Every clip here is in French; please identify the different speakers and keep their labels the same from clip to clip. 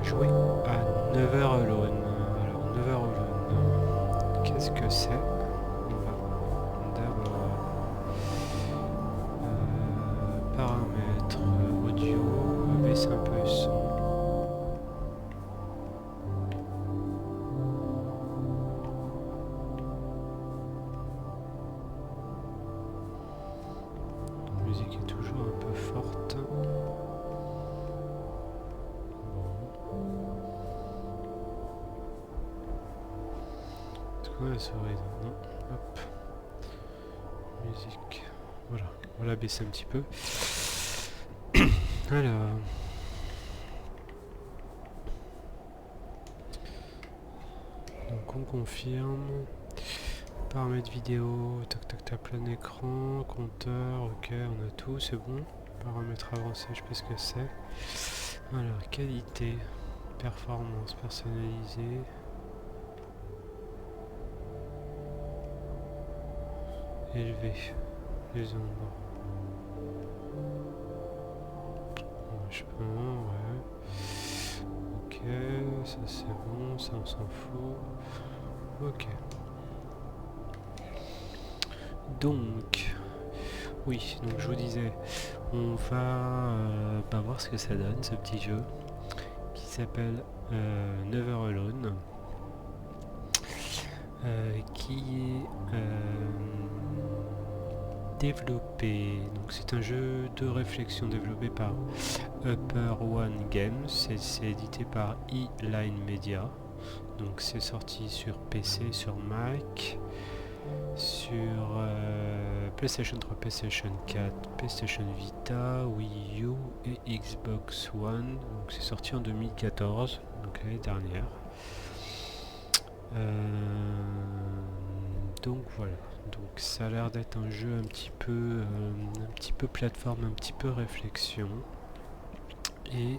Speaker 1: jouer à Never Alone. Alors, Never Alone, qu'est-ce que c'est? On va d'abord paramètres audio, baisser un peu le son. La musique est toujours un peu forte. La souris, non, hop, musique, voilà, on va la baisser un petit peu. Alors, donc on confirme, paramètres vidéo, tac tac tac, plein écran, compteur, ok, on a tout, c'est bon. Paramètres avancés, je sais pas ce que c'est. Alors, qualité, performance personnalisée. Élevé, les ombres. Je sais pas, ouais. Ok, ça c'est bon, ça on s'en fout. Ok. Donc, oui, donc je vous disais, on va voir ce que ça donne, ce petit jeu, qui s'appelle Never Alone. Qui est développé, donc c'est un jeu de réflexion développé par Upper One Games, c'est édité par E-Line Media, donc c'est sorti sur PC, sur Mac, sur PlayStation 3, PlayStation 4, PlayStation Vita, Wii U et Xbox One, donc c'est sorti en 2014, donc l'année dernière. Donc voilà, donc ça a l'air d'être un jeu un petit peu plateforme, un petit peu réflexion et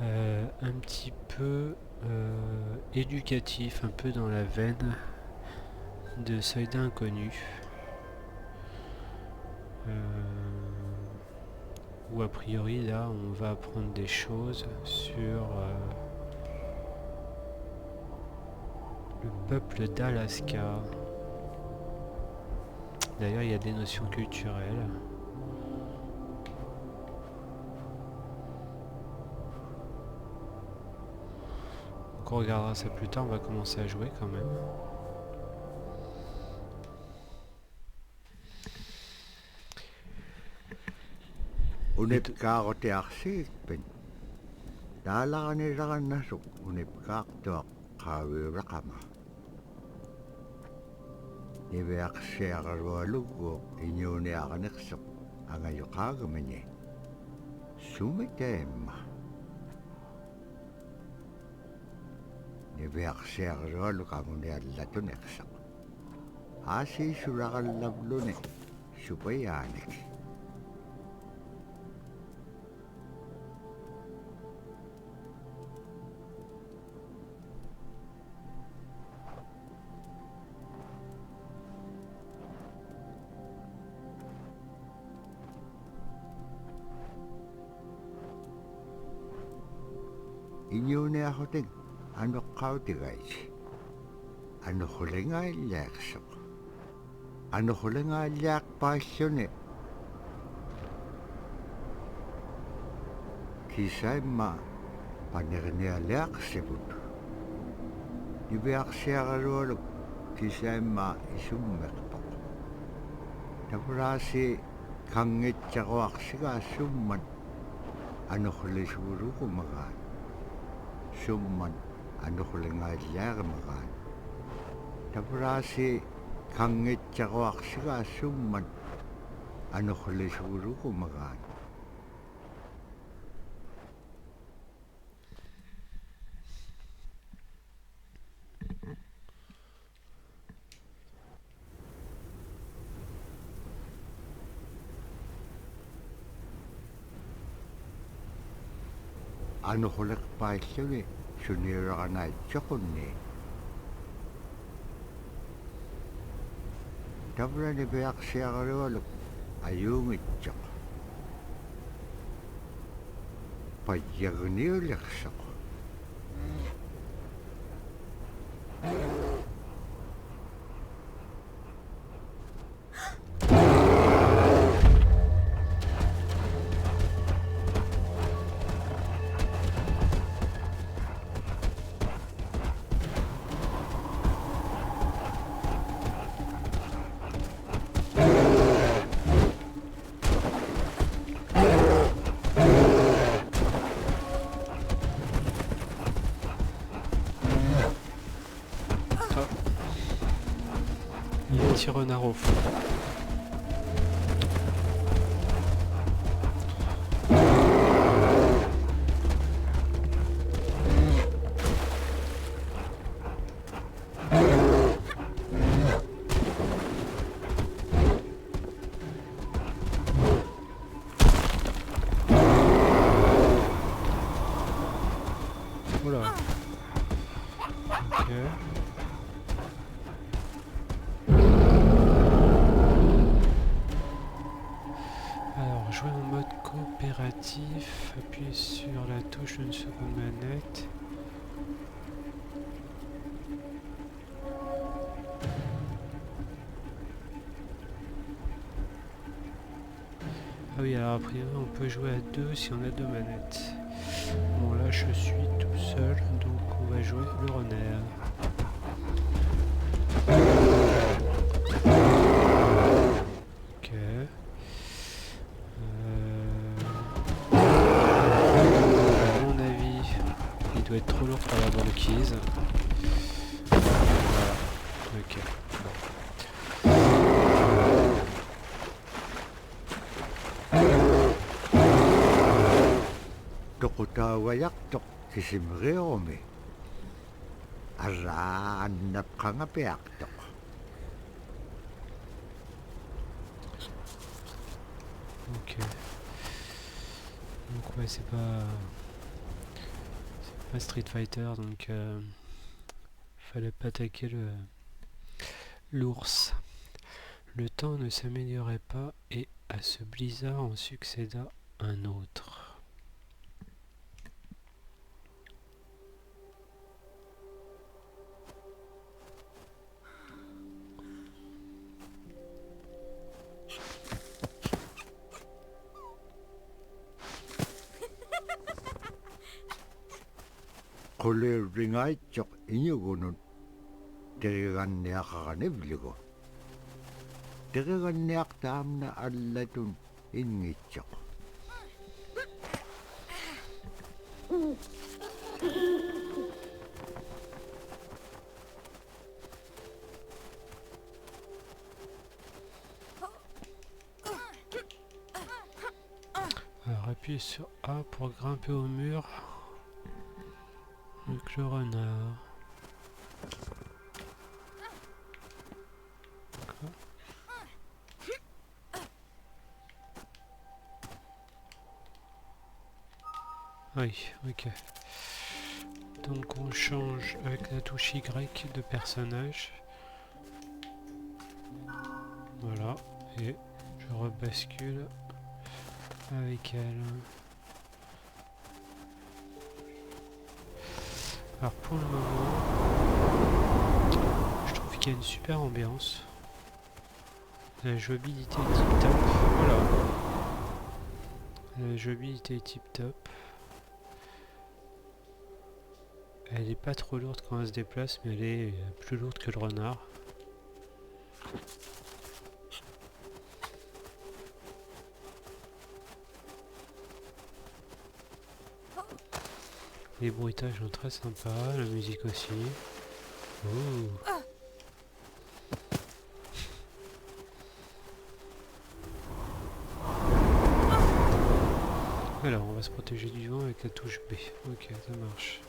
Speaker 1: un petit peu éducatif, un peu dans la veine de Seuil d'inconnu, où a priori là on va apprendre des choses sur le peuple d'Alaska. D'ailleurs, il y a des notions culturelles. Donc on regardera ça plus tard, on va commencer à jouer quand même.
Speaker 2: Kisima Ingitchuna Kisima Isummerpaq Tavrasi Kangitcharuarsiga summan Anukhlisuurukumagaan summan Anukhlingaaliarmagaan Tavrasi Kangitcharuarsiga summan Anukhlisuurukumagaan Anukhliqpaalluni suniuraqanaitsoqunni Tavrani piaqsiaqalualuk ayuungitsoq payyagniuliqsoq
Speaker 1: Il y a un petit renard au fond. Oula. Ok. Alors, jouer en mode coopératif, appuyez sur la touche d'une seconde manette. Ah oui, alors a priori on peut jouer à deux si on a deux manettes. Bon là je suis tout seul, donc on va jouer le renard. Ok. À mon avis, il doit être trop lourd pour la banquise. Voilà. Ok.
Speaker 2: Tokutawayaktok kisimreome. Araannapkangapeaktok.
Speaker 1: Ok. Donc ouais, c'est pas Street Fighter, donc fallait pas attaquer l'ours. Le temps ne s'améliorait pas et à ce blizzard en succéda un autre.
Speaker 2: Kulirringaitjok inyugunut teriganniaqaqanivligu. Teriganniaqtaamna allatun ingitjok.
Speaker 1: Alors appuyez sur A pour grimper au mur avec le renard. Oui, ok. Donc on change avec la touche Y de personnage. Voilà, et je rebascule avec elle. Alors pour le moment, je trouve qu'il y a une super ambiance. La jouabilité est tip top. Voilà. La jouabilité est tip top. Elle est pas trop lourde quand elle se déplace, mais elle est plus lourde que le renard. Les bruitages sont très sympas, la musique aussi. Ouh. Alors, on va se protéger du vent avec la touche B. Ok, ça marche.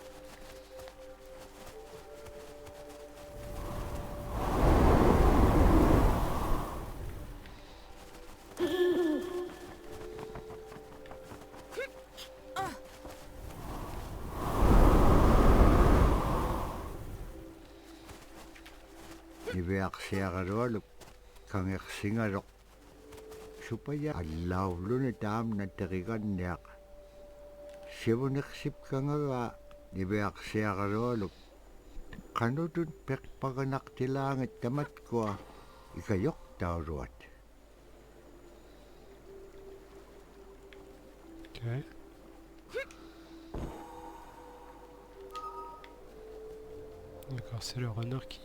Speaker 2: Niveaqsiaqalualuk kangersingalok. Supaya allaulune taamna teriganniaq. Sivuneqsipkangaga niveaqsiaqalualuk Kanutun pekpaganaktilaanget tamatkua ikajoktauruat.
Speaker 1: Ok. D'accord, c'est le runner qui...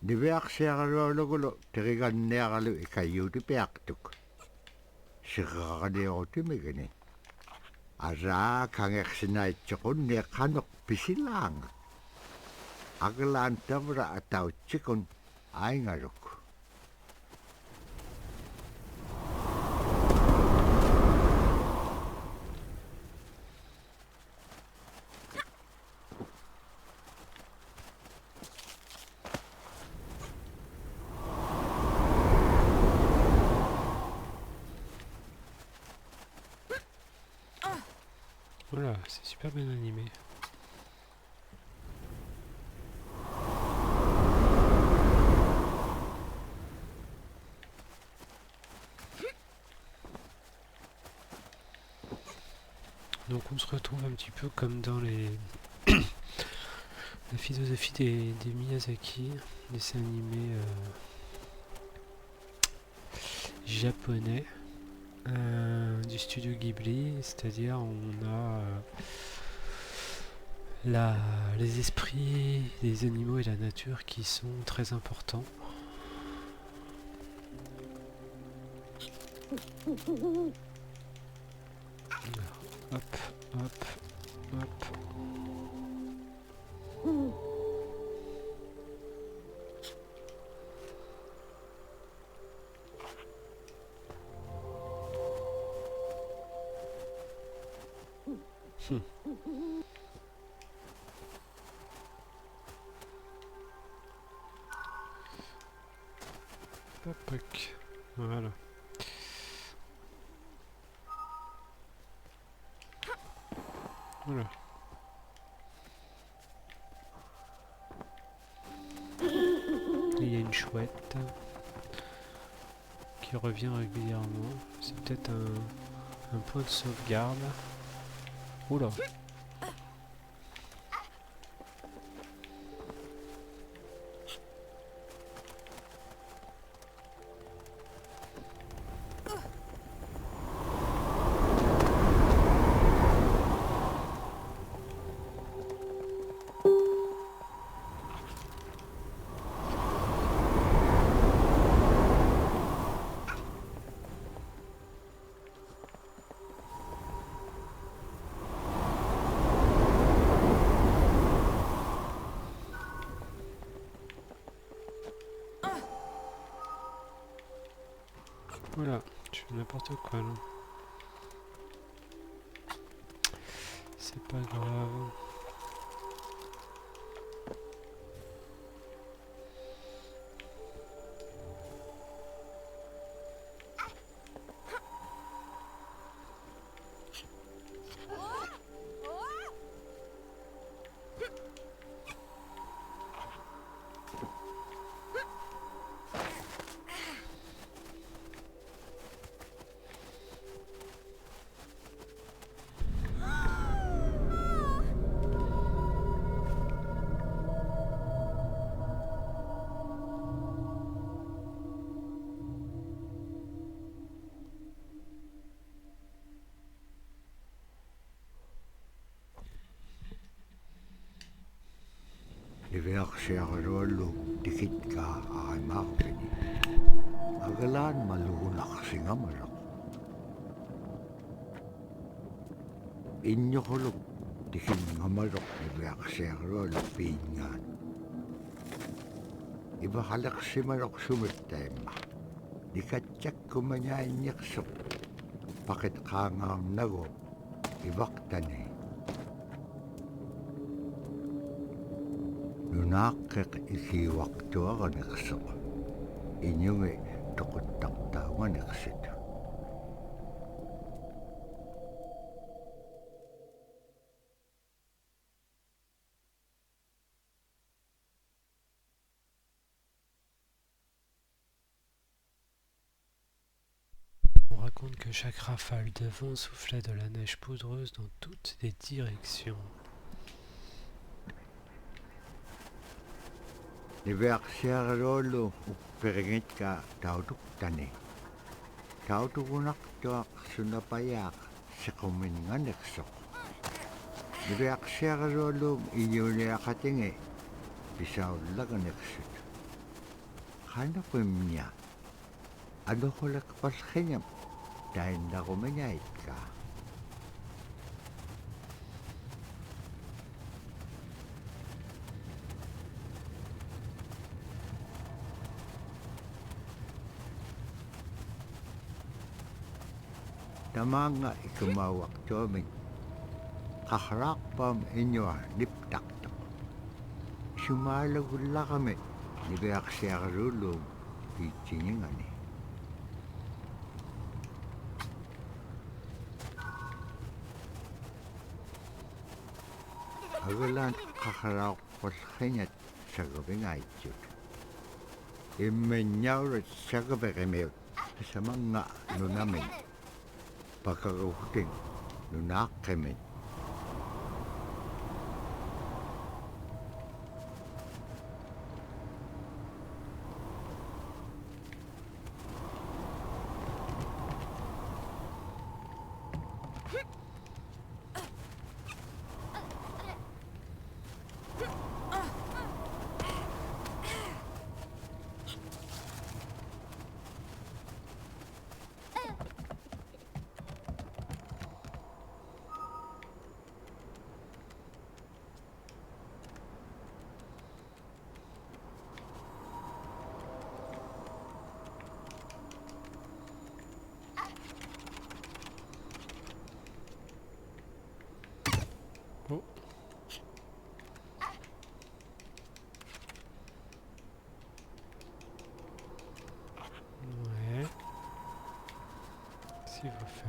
Speaker 2: Niveaksiarluolugulo teriganniaralu ikayuuti piaqtuk. Siqaqaniurutimigini. Araa kangersinaitsiqunni qanuq pisilaanga. Aglaan tavra atautsikun aingaluk.
Speaker 1: Voilà, c'est super bien animé. Donc on se retrouve un petit peu comme dans les la philosophie des Miyazaki, dessins animés japonais du studio Ghibli, c'est-à-dire on a les esprits, les animaux et la nature qui sont très importants. Hop, hop, hop. Hop, voilà. Voilà. Il y a une chouette qui revient régulièrement. C'est peut-être un point de sauvegarde. Oula. Voilà, tu fais n'importe quoi là. C'est pas grave.
Speaker 2: Niveaksiarluolu tikitka aimarvini. Aglaan maluunaqsingamalaq. Injoquluk Tikin ngamalok ni Beaksero Pingan. Iba halaksimalok sumitema. Dikatsak kumanyain yaksok. Pakit kangam nago. Ibaktani. Nunakik isi waktu ako naksok. Inyong tukot-taktawan naksit.
Speaker 1: On raconte que chaque rafale de vent soufflait de la neige poudreuse dans toutes les directions.
Speaker 2: Niveaksiarolo upperingit ka tautuktani. Tautukunak tuak sunapayak sikuminganeksok. Niveaksiarolo inyuliakatingi pisaulaganeksit. Kanapimnya. Ano ko lakpalkhinyam dahil na kumanyait ka. Tama nga ikumawak tuaming kaharakpam inyo liptaktak. Sumalagula kami ni Beaksiarulong pichingingani. Agalan kaharakpalkhinyat sa gabing aitut. Imenyawrat sa gabing sa mga nunamin. Pagkakahuting nunakimin. Oh. Ouais. Qu'est-ce qu'il faut faire?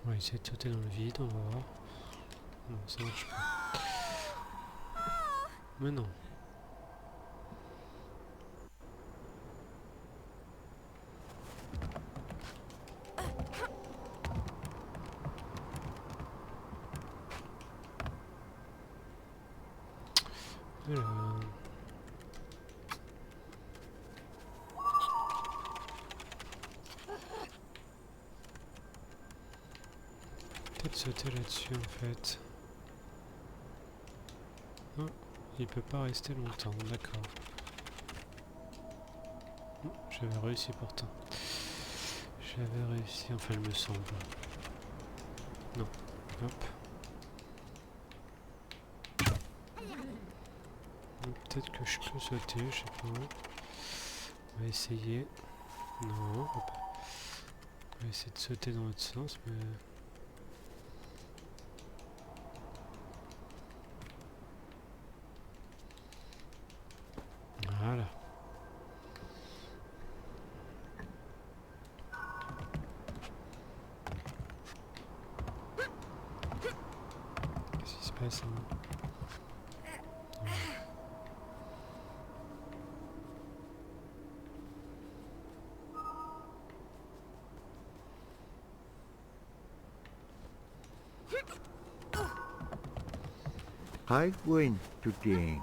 Speaker 2: On va essayer de sauter dans le vide, on va voir. Non, ça marche pas. Mais non. Alors... peut-être sauter là-dessus en fait. Oh, il peut pas rester longtemps, d'accord. Oh, j'avais réussi pourtant. J'avais réussi, enfin il me semble. Non, hop. Peut-être que je peux sauter, je sais pas. On va essayer. Non, hop. On va essayer de sauter dans l'autre sens, mais... Voilà. Qu'est-ce qui se passe hein? Kai Gwen tuting.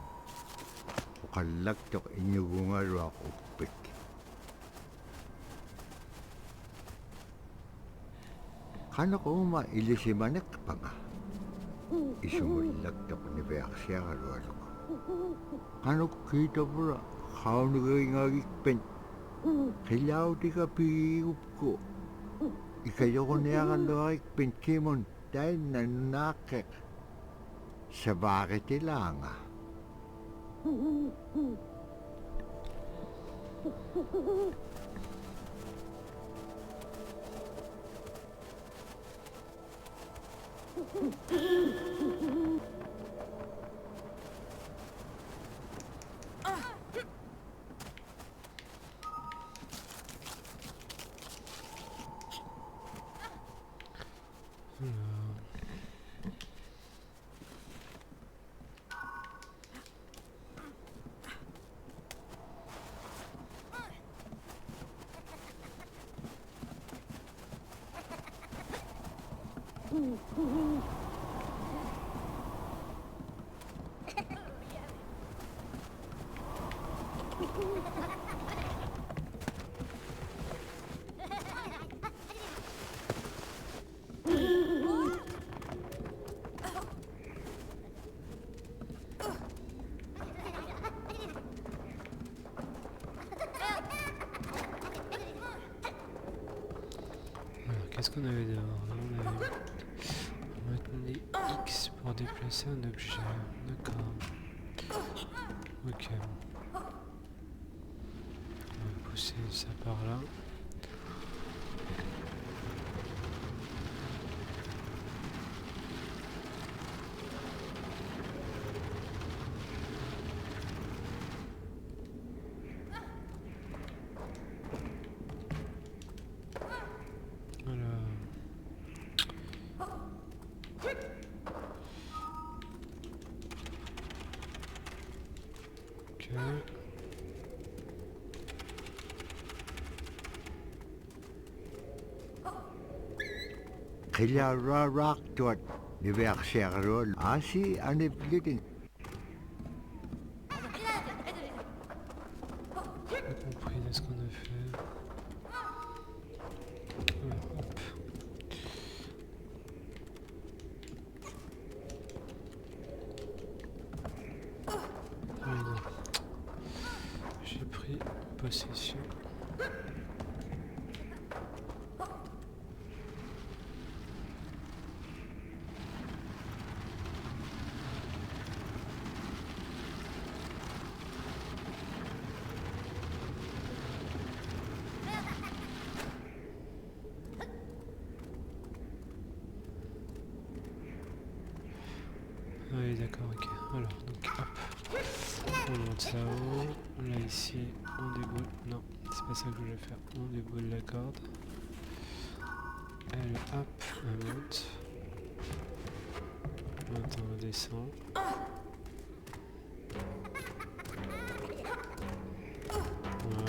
Speaker 3: qallaktoq iñugungaruaq uppik qanoquma ilisimaneqpanga isumullaktoq nipiaqsiagarualuk qanukkiitapura qaunugingagikpen qillautika pigiigupku ikajoguniaqalluagikpen kimun tainnanunaaqeq sabaaqitilaanga
Speaker 1: Qu'est-ce qu'on avait dehors? On avait maintenu X pour déplacer un objet. D'accord. Ok. On va pousser ça par là.
Speaker 3: qillarraaraqtuat nipiaqsiagarual asi anipliting
Speaker 1: J'ai pas compris de ce qu'on a fait. Alors, hop. Ah non. J'ai pris possession. Oui, d'accord, ok. Alors, donc hop, on monte ça haut. Là, ici, on déboule. Non, c'est pas ça que je voulais faire. On déboule la corde. Elle, hop, elle monte. Maintenant, on descend.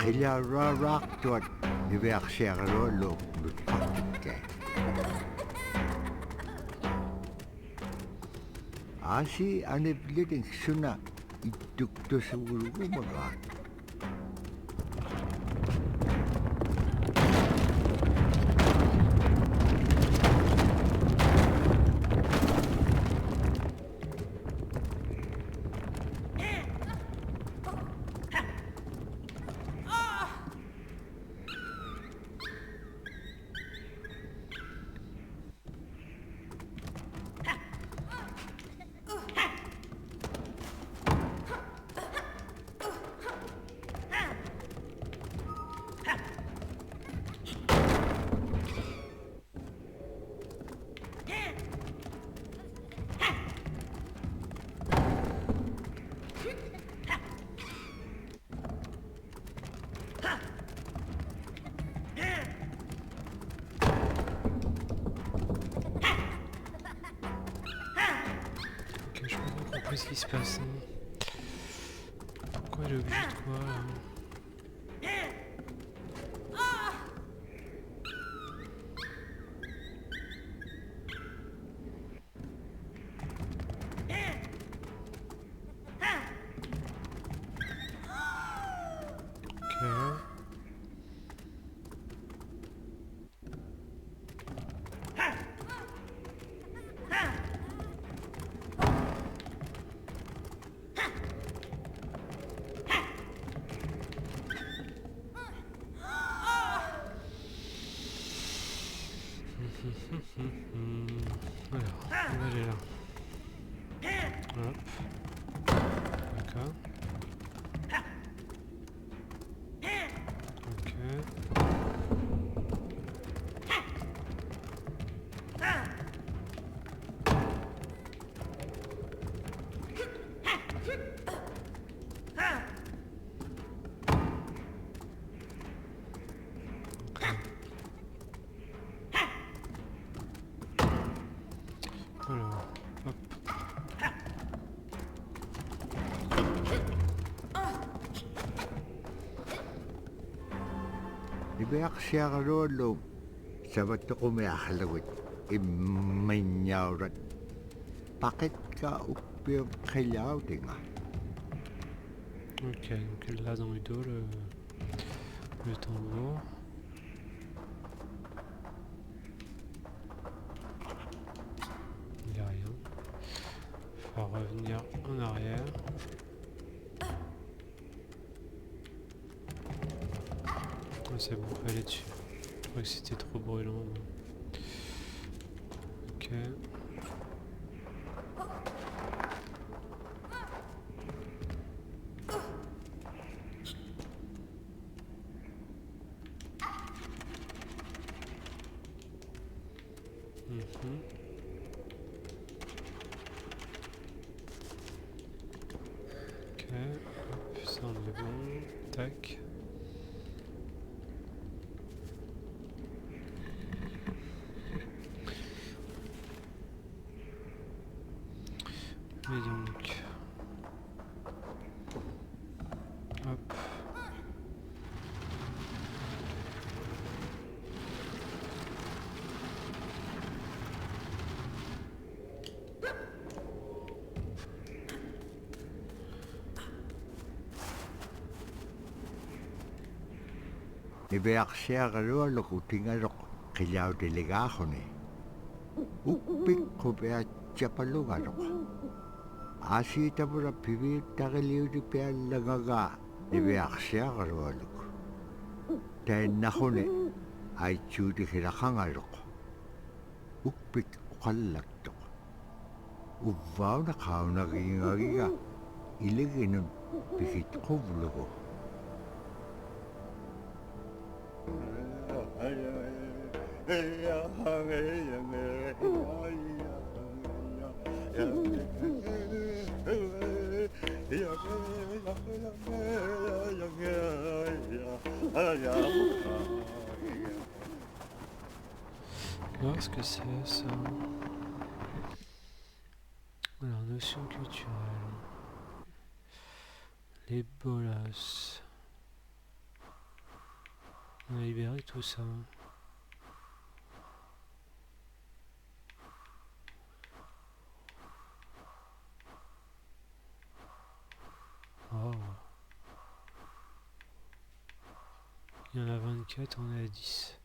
Speaker 3: qillarraaraqtuat nipiaqsiagaruallu mitqartikke asi anipliting suna ittuktusugurugumagaan
Speaker 1: Qu'est-ce qui se passe hein? Pourquoi elle est obligée de quoi là?
Speaker 2: Alors, on va aller là. Hop. D'accord. Ok. Alors, hop.
Speaker 3: Nibeaksiagarolo savattoqumiarlagut immainniaurat paqitka uppium qillautinga.
Speaker 2: Ok, donc là dans le dos, le tambour. Il n'y a rien. Il va revenir en arrière. Ah, c'est bon, on peut aller dessus. Je crois que c'était trop brûlant. Ok. Ok, hop, ça on est bon. Tac. Et donc, hop.
Speaker 3: Nibeaksiagarolo kutingaroq qillautilligaaquni. Uppiqqupiatchapalungaroq. Aasiitamura piviittaqiliuti piallagaga nibeaksiagaroluk. Taannaquni aitsuutiqilaqangaroq. Uppik uqallaktoq. Uvvauna qaunagiingagiga iliginun pikitquvlugu.
Speaker 2: Voir ce que c'est ça. Alors, notion culturelle. Les bolas. On a libéré tout ça. Oh. Il y en a 24, on est à 10.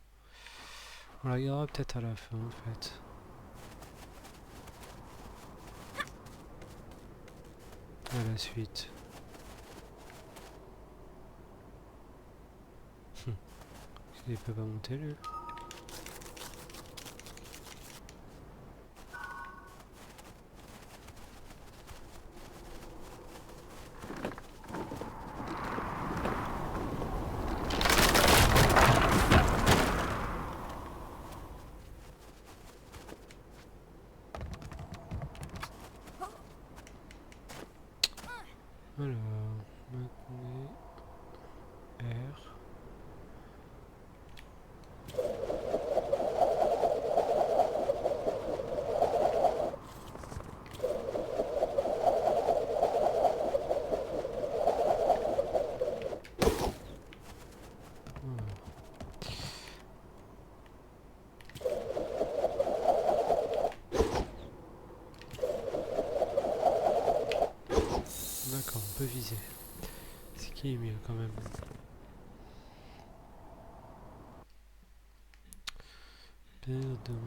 Speaker 2: On la regardera peut-être à la fin en fait. À la suite. Il peut pas monter lui. Alors, maintenez R. D'accord, on peut viser. Ce qui est mieux quand même. Pardon.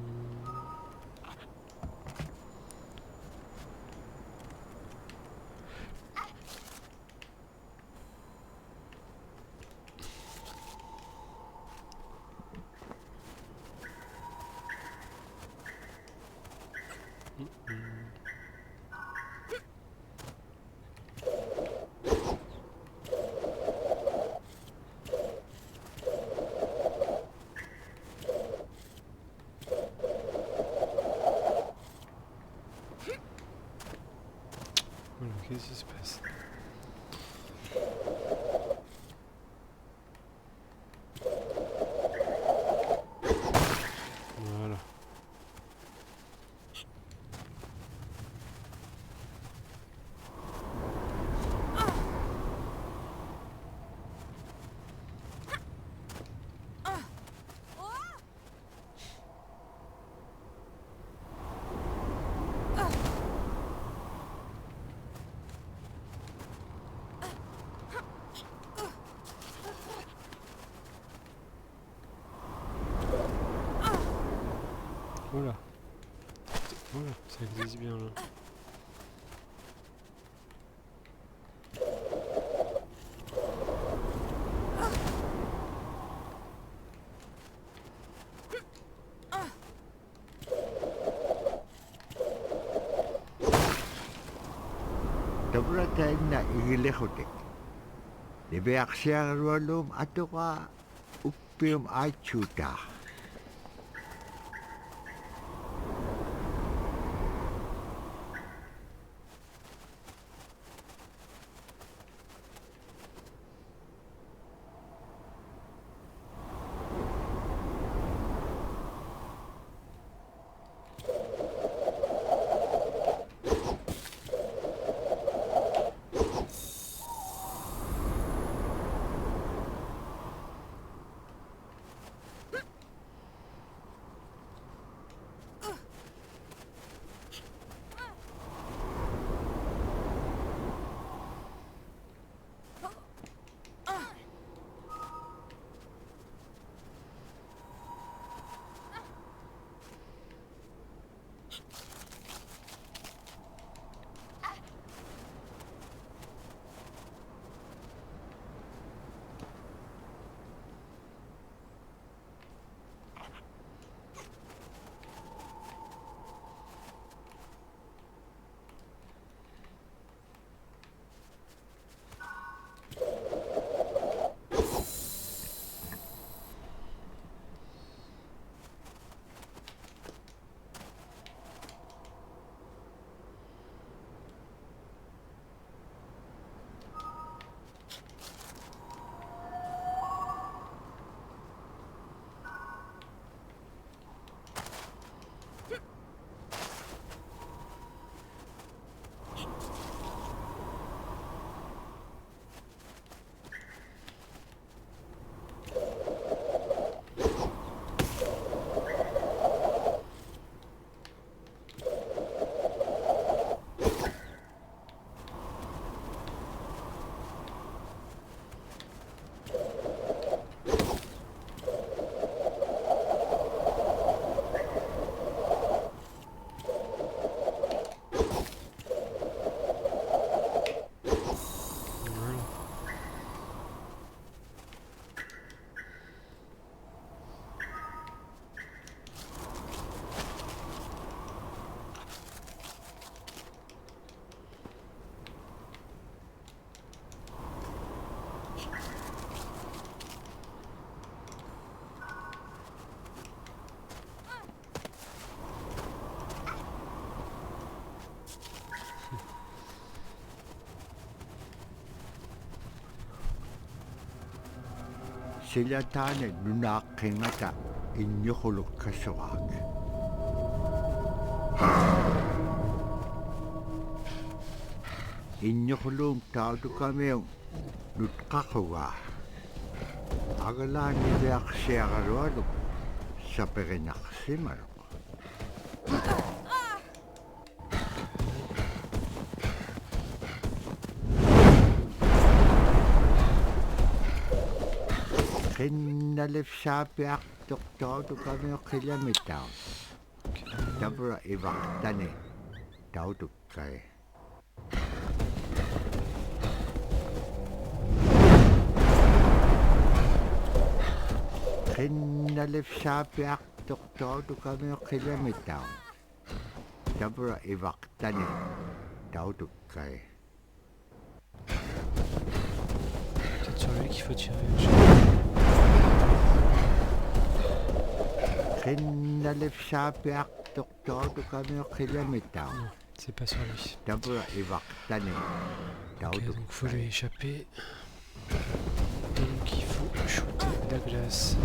Speaker 1: Ça existe bien là.
Speaker 3: Tabra taina igilehotek. Lebe aksiarualum atoka uppium aichuta. Sila taane nunaaqqingata innyuqulukkassuaak. Innyuquluum tautukamium nutqaqugaa. Agalaaniviaqsiagarualuk saperinaqsimaluq. Qinnalifsaapiaqtuq tautukamiuq qillamitaun. Tabra ivaqtani tautukkai. Qinnalifsaapiaqtuq tautukamiuq qillamitaun. Tabra ivaqtani tautukkai.
Speaker 1: Peut-être sur lui qu'il faut tirer.
Speaker 3: Qinnalifsaapiaqtuq tautukamiuq qillamitaun.
Speaker 1: Non, c'est pas sur lui.
Speaker 3: Tabra ivaqtani
Speaker 1: Ok, donc il faut lui
Speaker 3: tautukkai.
Speaker 1: échapper. Donc il faut shooter la glace.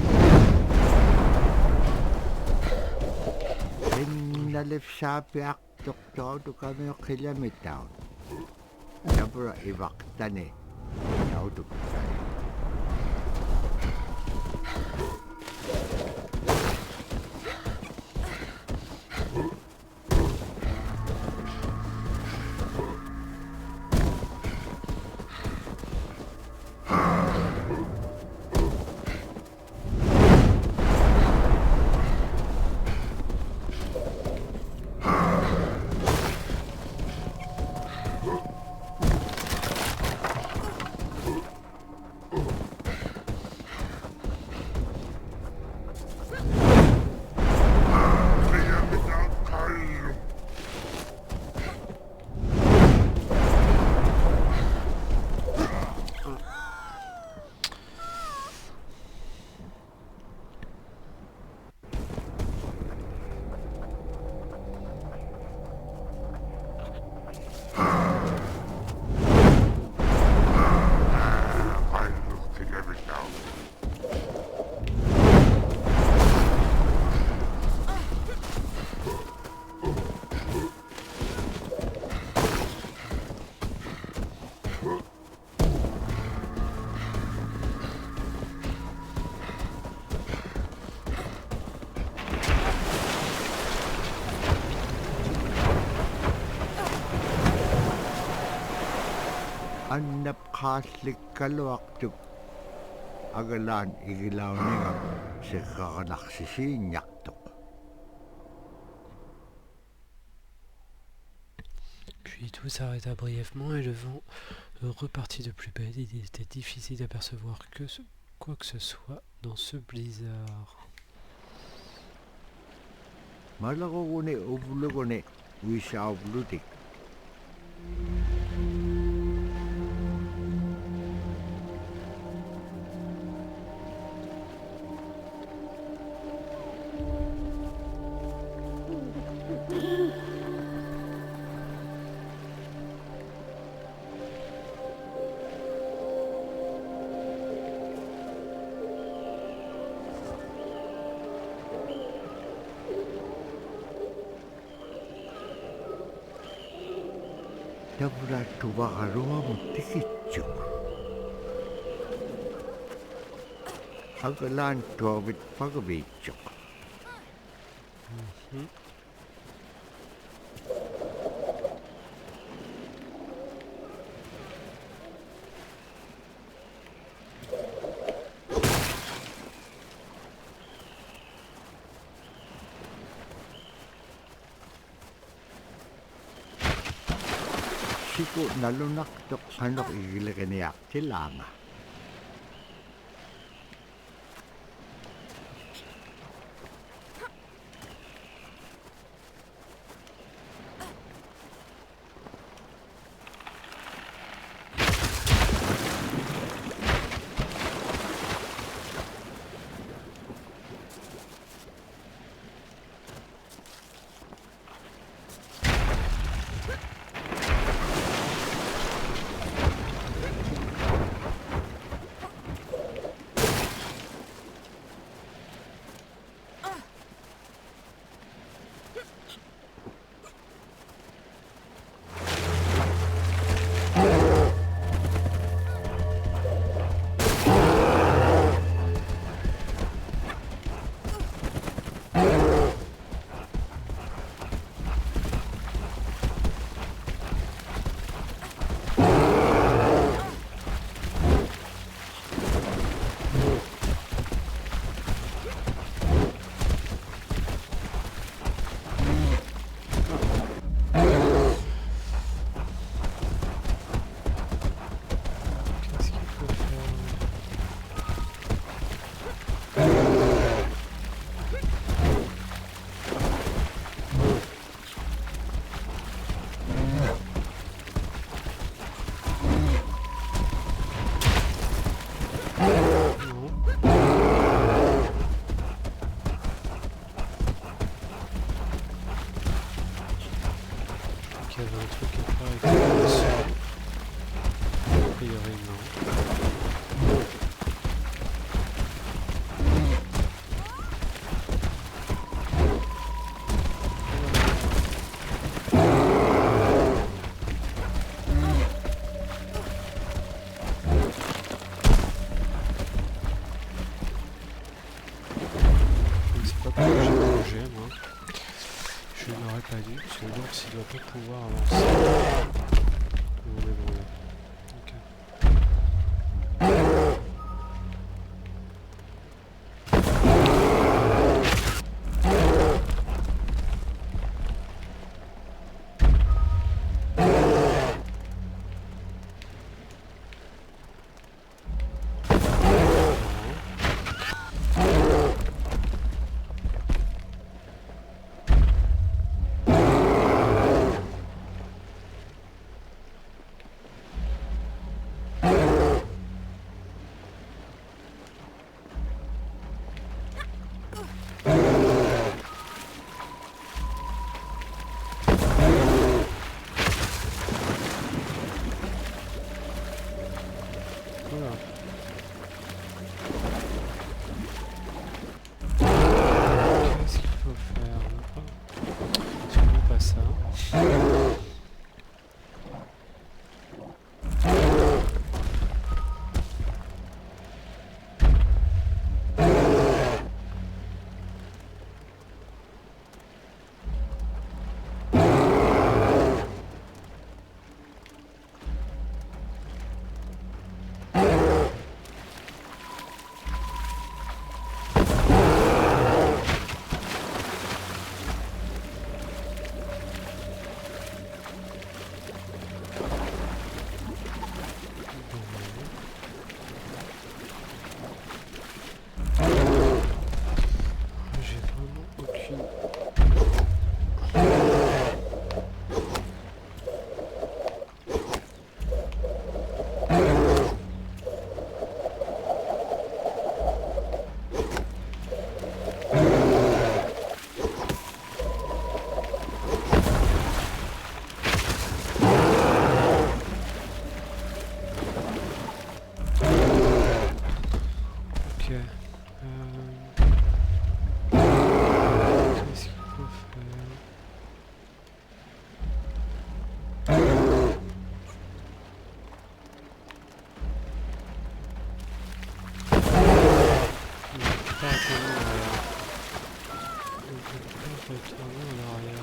Speaker 3: Qinnalifsaapiaqtuq tautukamiuq qillamitaun. Tabra ivaqtani tautukkai. annap qaaslikkaluartuk agalaan igilauningam seqqaqanarsissiinñartoq.
Speaker 1: Puis tout s'arrêta brièvement et le vent repartit de plus belle. Il était difficile d'apercevoir quoi que ce soit dans ce blizzard.
Speaker 3: Malaqugune uvlugune uissaavlutik. Tavra tuvaqaruamu tikitsuk. Agalaan tuavit pagaviitsuk. Siku nalunaktok anok igilaganiak tilanga.
Speaker 1: qu'il y avait un truc à faire avec la mission. A priori, non. Je ne sais pas pourquoi j'ai bougé, moi. Je n'aurais pas dû, parce que l'ours il doit pas pouvoir avancer. On est bon là. Ok. Voilà. Qu'est-ce qu'il faut faire? Oh. Absolument pas ça.
Speaker 2: Qu'est-ce qu'il faut faire? On peut pas retourner en arrière.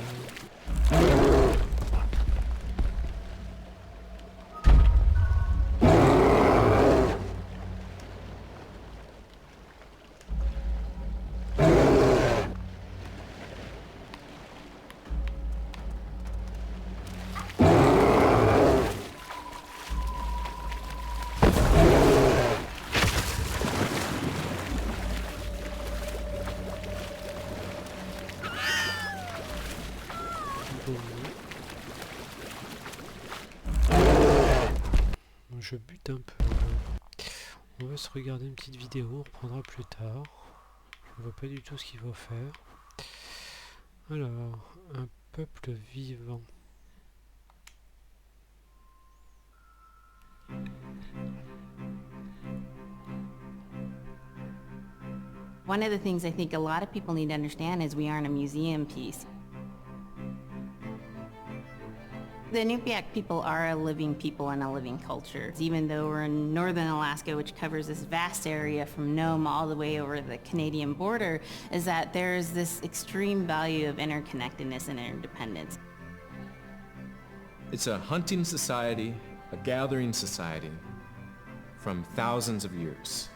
Speaker 2: Je bute un peu. On va se regarder une petite vidéo, on reprendra plus tard. Je vois pas du tout ce qu'il faut faire. Alors, un peuple vivant.
Speaker 4: One of the things I think a lot of people need to understand is we aren't a museum piece. The Inupiaq people are a living people and a living culture. Even though we're in northern Alaska, which covers this vast area from Nome all the way over the Canadian border, is that there's this extreme value of interconnectedness and interdependence.
Speaker 5: It's a hunting society, a gathering society from thousands of years.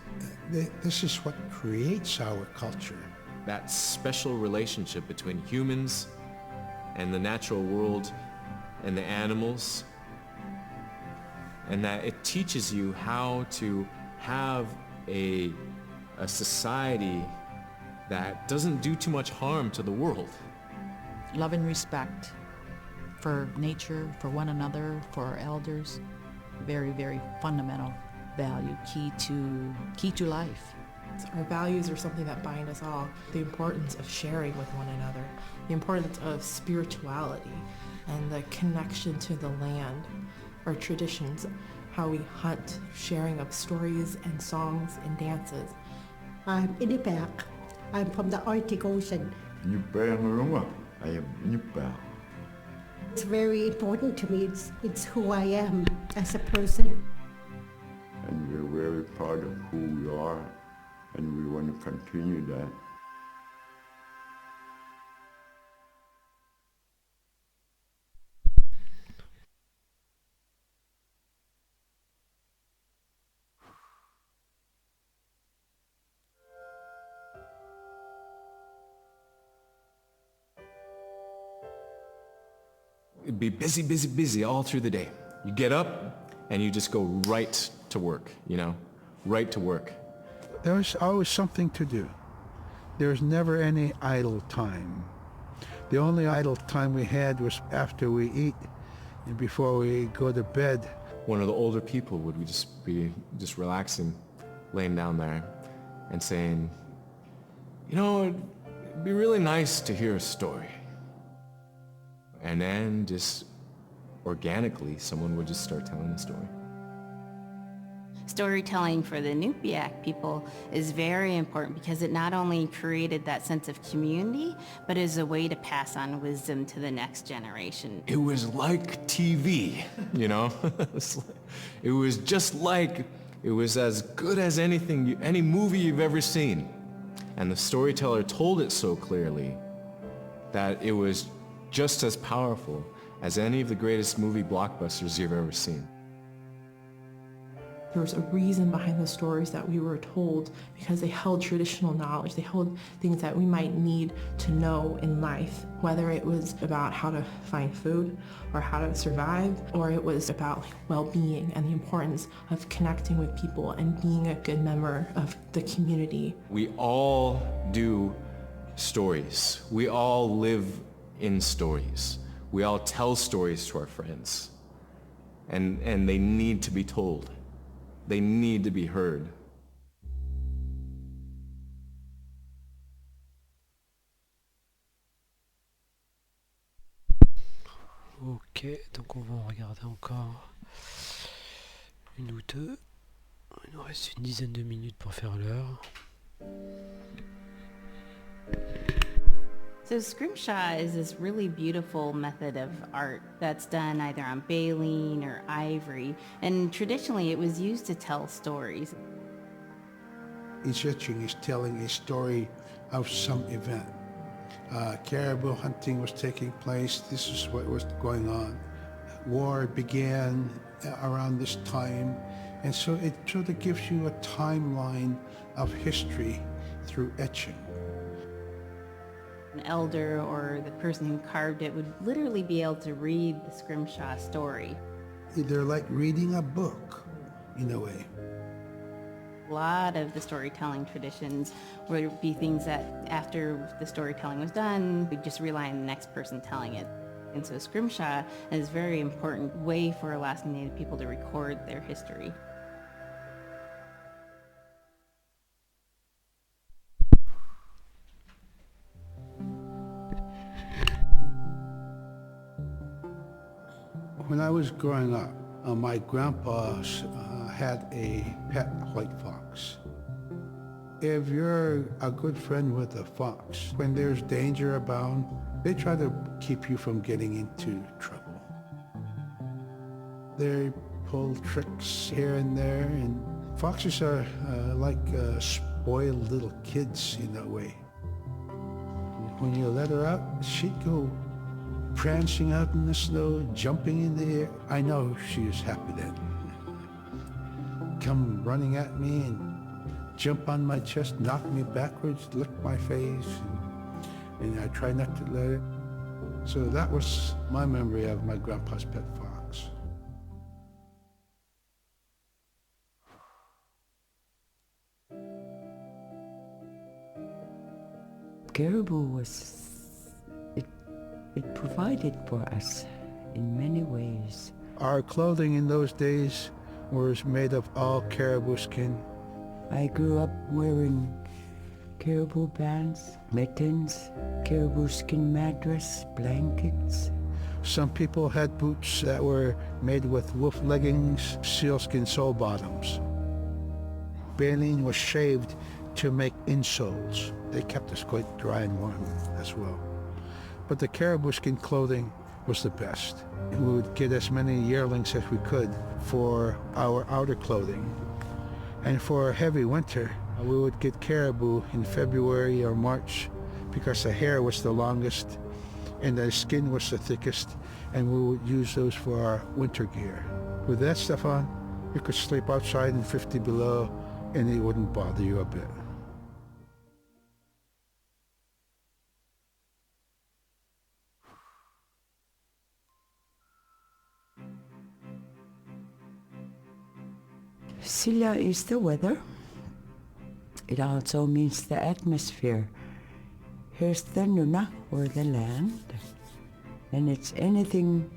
Speaker 6: This is what creates our culture.
Speaker 5: That special relationship between humans and the natural world and the animals, and that it teaches you how to have a society that doesn't do too much harm to the world.
Speaker 7: Love and respect for nature, for one another, for our elders. Very, very fundamental value, key to life.
Speaker 8: Our values are something that bind us all. The importance of sharing with one another, the importance of spirituality, and the connection to the land, our traditions, how we hunt, sharing of stories and songs and dances.
Speaker 9: I'm Inupiaq. I'm from the Arctic Ocean.
Speaker 3: I am Inupiaq.
Speaker 9: It's very important to me. It's who I am as a person.
Speaker 10: And we're very proud of who we are, and we want to continue that.
Speaker 5: It'd be busy, busy, busy all through the day. You get up and you just go right to work, you know, right to work.
Speaker 6: There was always something to do. There was never any idle time. The only idle time we had was after we eat and before we go to bed.
Speaker 5: One of the older people would be just relaxing, laying down there and saying, you know, it'd be really nice to hear a story. And then just organically, someone would just start telling a story.
Speaker 4: Storytelling for the Inupiaq people is very important because it not only created that sense of community, but is a way to pass on wisdom to the next generation.
Speaker 5: It was like TV, you know? It was just like, it was as good as anything, any movie you've ever seen. And the storyteller told it so clearly that it was just as powerful as any of the greatest movie blockbusters you've ever seen.
Speaker 8: There was a reason behind the stories that we were told because they held traditional knowledge. They held things that we might need to know in life, whether it was about how to find food or how to survive, or it was about well-being and the importance of connecting with people and being a good member of the community.
Speaker 5: We all do stories. We all live in stories. We all tell stories to our friends. And they need to be told. They need to be heard.
Speaker 2: Ok, donc on va en regarder encore une ou deux. Il nous reste une dizaine de minutes pour faire l'heure.
Speaker 4: So scrimshaw is this really beautiful method of art that's done either on baleen or ivory, and traditionally it was used to tell stories.
Speaker 6: Each etching is telling a story of some event. Caribou hunting was taking place. This is what was going on. War began around this time, and so it sort of gives you a timeline of history through etching.
Speaker 4: An elder or the person who carved it would literally be able to read the scrimshaw story.
Speaker 6: They're like reading a book, in a way.
Speaker 4: A lot of the storytelling traditions would be things that after the storytelling was done, we'd just rely on the next person telling it. And so scrimshaw is a very important way for Alaskan Native people to record their history.
Speaker 6: When I was growing up, my grandpa had a pet white fox. If you're a good friend with a fox, when there's danger abound, they try to keep you from getting into trouble. They pull tricks here and there, and foxes are like spoiled little kids in a way. When you let her out, she'd go prancing out in the snow, jumping in the air. I know she was happy then. Come running at me and jump on my chest, knock me backwards, lick my face, and I try not to let it. So that was my memory of my grandpa's pet fox.
Speaker 11: Caribou was, it provided for us in many ways.
Speaker 6: Our clothing in those days was made of all caribou skin.
Speaker 11: I grew up wearing caribou pants, mittens, caribou skin mattress, blankets.
Speaker 6: Some people had boots that were made with wolf leggings, sealskin sole bottoms. Baleen was shaved to make insoles. They kept us quite dry and warm as well. But the caribou skin clothing was the best. We would get as many yearlings as we could for our outer clothing. And for a heavy winter, we would get caribou in February or March because the hair was the longest and the skin was the thickest, and we would use those for our winter gear. With that stuff on, you could sleep outside in 50 below and it wouldn't bother you a bit.
Speaker 11: Silla is the weather. It also means the atmosphere. Here's the nuna, or the land, and it's anything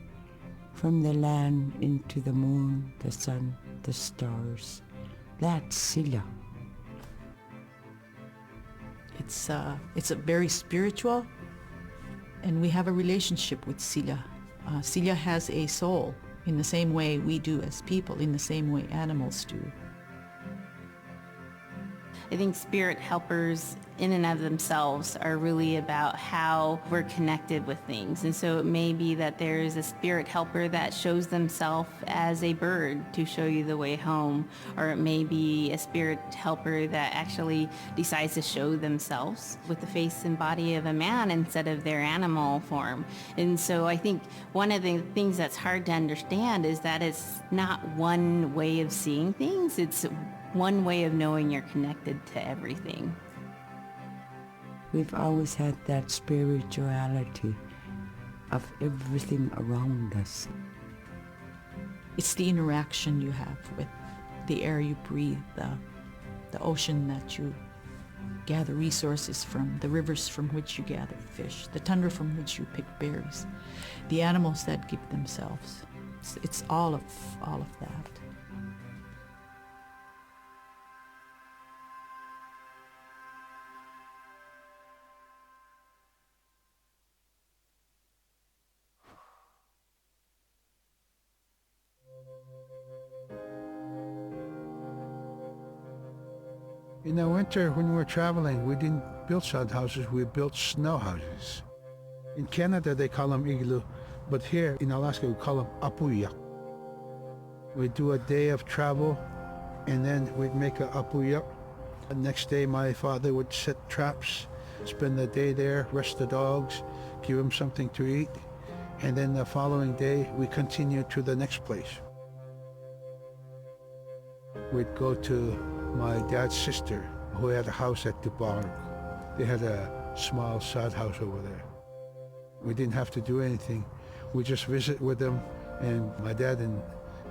Speaker 11: from the land into the moon, the sun, the stars. That's Silla.
Speaker 7: It's a very spiritual, and we have a relationship with Silla. Silla has a soul in the same way we do as people, in the same way animals do.
Speaker 4: I think spirit helpers in and of themselves are really about how we're connected with things. And so it may be that there's a spirit helper that shows themselves as a bird to show you the way home, or it may be a spirit helper that actually decides to show themselves with the face and body of a man instead of their animal form. And so I think one of the things that's hard to understand is that it's not one way of seeing things, it's one way of knowing you're connected to everything.
Speaker 11: We've always had that spirituality of everything around us.
Speaker 7: It's the interaction you have with the air you breathe, the ocean that you gather resources from, the rivers from which you gather fish, the tundra from which you pick berries, the animals that give themselves. It's all of that.
Speaker 6: In the winter, when we were traveling, we didn't build sod houses, we built snow houses. In Canada, they call them igloo, but here in Alaska, we call them apuya. We'd do a day of travel, and then we'd make a apuya. The next day, my father would set traps, spend the day there, rest the dogs, give them something to eat, and then the following day, we continued to the next place. We'd go to my dad's sister, who had a house at Dubarg. They had a small sod house over there. We didn't have to do anything. We just visit with them, and my dad and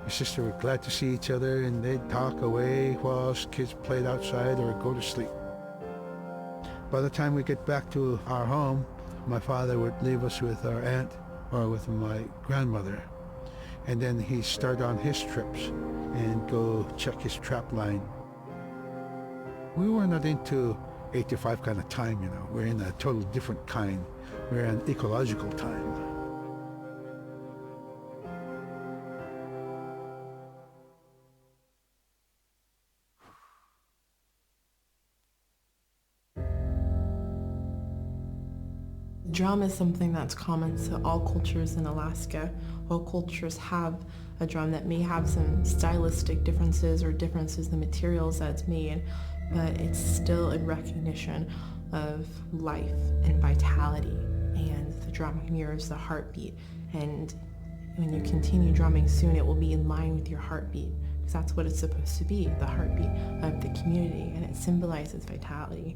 Speaker 6: my sister were glad to see each other, and they'd talk away while us kids played outside or go to sleep. By the time we get back to our home, my father would leave us with our aunt or with my grandmother, and then he'd start on his trips and go check his trap line. We were not into 8 to 5 kind of time, you know. We're in a total different kind. We're in ecological time.
Speaker 8: Drum is something that's common to all cultures in Alaska. All cultures have a drum that may have some stylistic differences or differences in the materials that it's made, but it's still a recognition of life and vitality, and the drum mirrors the heartbeat. And when you continue drumming soon, it will be in line with your heartbeat, because that's what it's supposed to be, the heartbeat of the community, and it symbolizes vitality.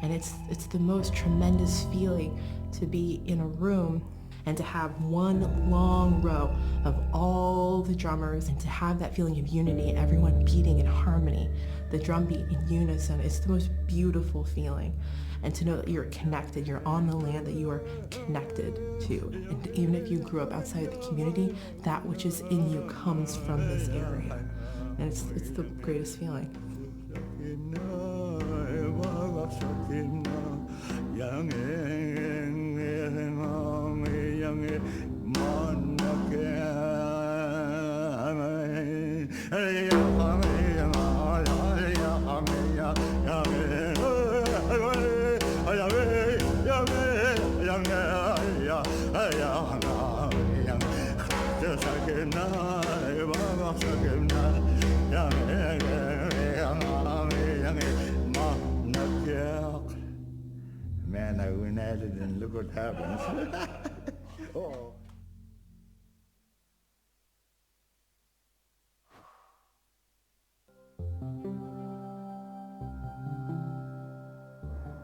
Speaker 8: And it's the most tremendous feeling to be in a room and to have one long row of all the drummers, and to have that feeling of unity, everyone beating in harmony, the drum beat in unison. It's the most beautiful feeling. And to know that you're connected, you're on the land that you are connected to. And even if you grew up outside the community, that which is in you comes from this area. And it's the greatest feeling.
Speaker 3: Man, I went at it and look what happens. Oh.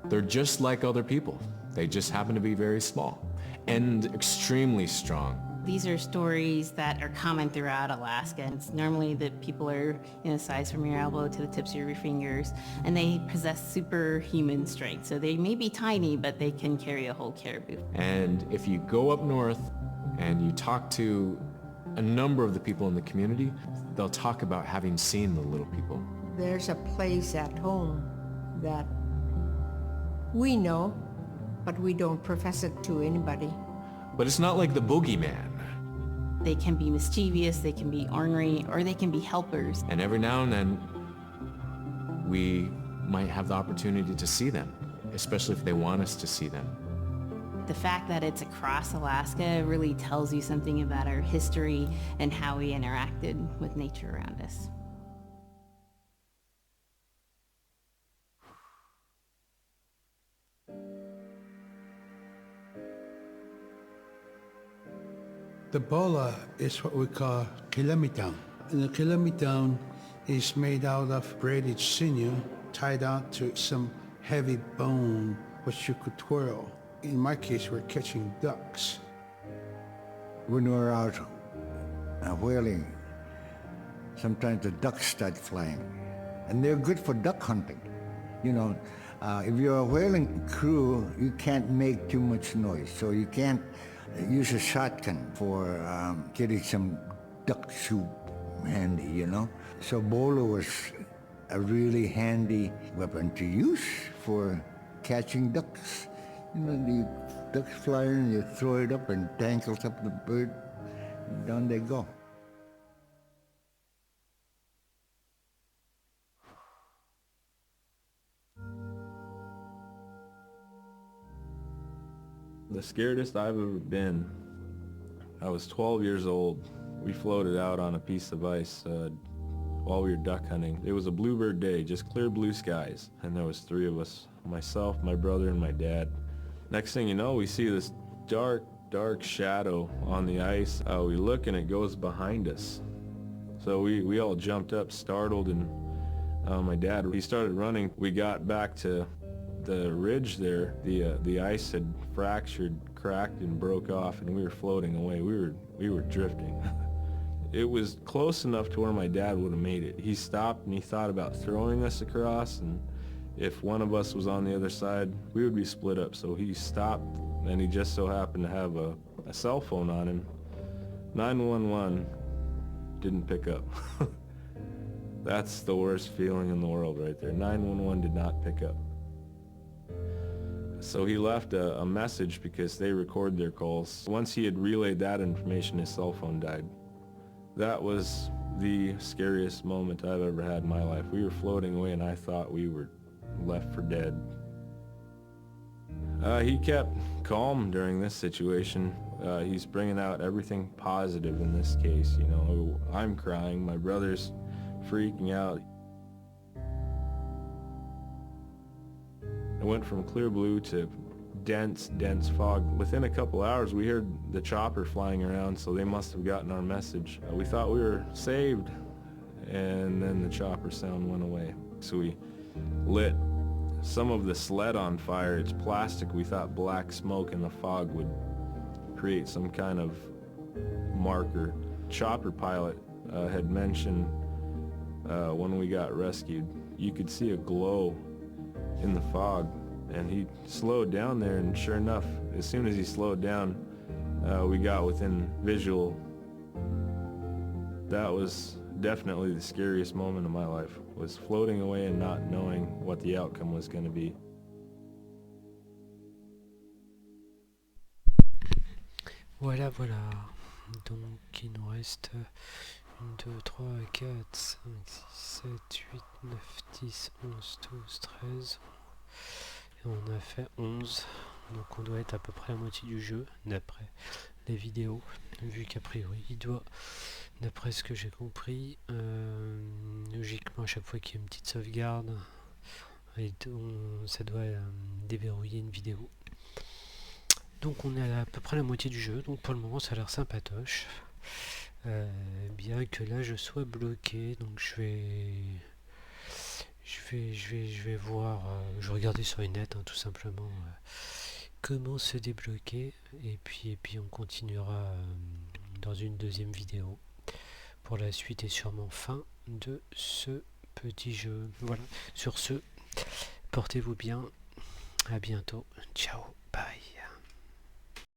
Speaker 5: They're just like other people. They just happen to be very small and extremely strong.
Speaker 4: These are stories that are common throughout Alaska. It's normally that people are in a size from your elbow to the tips of your fingers, and they possess superhuman strength. So they may be tiny, but they can carry a whole caribou.
Speaker 5: And if you go up north and you talk to a number of the people in the community, they'll talk about having seen the little people.
Speaker 9: There's a place at home that we know, but we don't profess it to anybody.
Speaker 5: But it's not like the boogeyman.
Speaker 4: They can be mischievous, they can be ornery, or they can be helpers.
Speaker 5: And every now and then, we might have the opportunity to see them, especially if they want us to see them.
Speaker 4: The fact that it's across Alaska really tells you something about our history and how we interacted with nature around us.
Speaker 6: The bola is what we call kilometang. And the kilometang is made out of braided sinew tied out to some heavy bone which you could twirl. In my case, we're catching ducks.
Speaker 3: When we're out whaling, sometimes the ducks start flying. And they're good for duck hunting. You know, if you're a whaling crew, you can't make too much noise, so you can't use a shotgun for getting some duck soup handy, you know? So bola was a really handy weapon to use for catching ducks. You know, the ducks fly in, you throw it up and tangles up the bird, and down they go.
Speaker 5: The scaredest I've ever been, I was 12 years old. We floated out on a piece of ice while we were duck hunting. It was a bluebird day, just clear blue skies, and there was 3 of us, myself, my brother, and my dad. Next thing you know, we see this dark shadow on the ice. We look and it goes behind us. So we all jumped up, startled, and my dad, he started running. We got back to the ridge there. The ice had fractured, cracked, and broke off, and we were floating away. We were drifting. It was close enough to where my dad would have made it. He stopped and he thought about throwing us across, and if one of us was on the other side, we would be split up. So he stopped, and he just so happened to have a cell phone on him. 911 didn't pick up. That's the worst feeling in the world right there. 911 did not pick up. So he left a message because they record their calls. Once he had relayed that information, his cell phone died. That was the scariest moment I've ever had in my life. We were floating away and I thought we were left for dead. He kept calm during this situation. He's bringing out everything positive in this case. You know, I'm crying, my brother's freaking out. It went from clear blue to dense fog. Within a couple hours we heard the chopper flying around, so they must have gotten our message. We thought we were saved, and then the chopper sound went away. So we lit some of the sled on fire. It's plastic. We thought black smoke in the fog would create some kind of marker. Chopper pilot had mentioned when we got rescued, you could see a glow in the fog, and he slowed down there, and sure enough, as soon as he slowed down, we got within visual. That was definitely the scariest moment of my life, was floating away and not knowing what the outcome was going to be.
Speaker 2: Voilà. Donc il nous reste 1, 2, 3, 4, 5, 6, 7, 8, 9, 10, 11, 12, 13. Et on a fait 11. Donc on doit être à peu près à la moitié du jeu, d'après les vidéos. Vu qu'a priori, il doit, d'après ce que j'ai compris, logiquement à chaque fois qu'il y a une petite sauvegarde, ça doit déverrouiller une vidéo. Donc on est à peu près à la moitié du jeu, donc pour le moment ça a l'air sympatoche. Bien que là je sois bloqué, donc je vais voir, je vais regarder sur les net, hein, tout simplement, comment se débloquer, et puis on continuera dans une deuxième vidéo pour la suite et sûrement fin de ce petit jeu. Voilà, sur ce, portez-vous bien, à bientôt, ciao.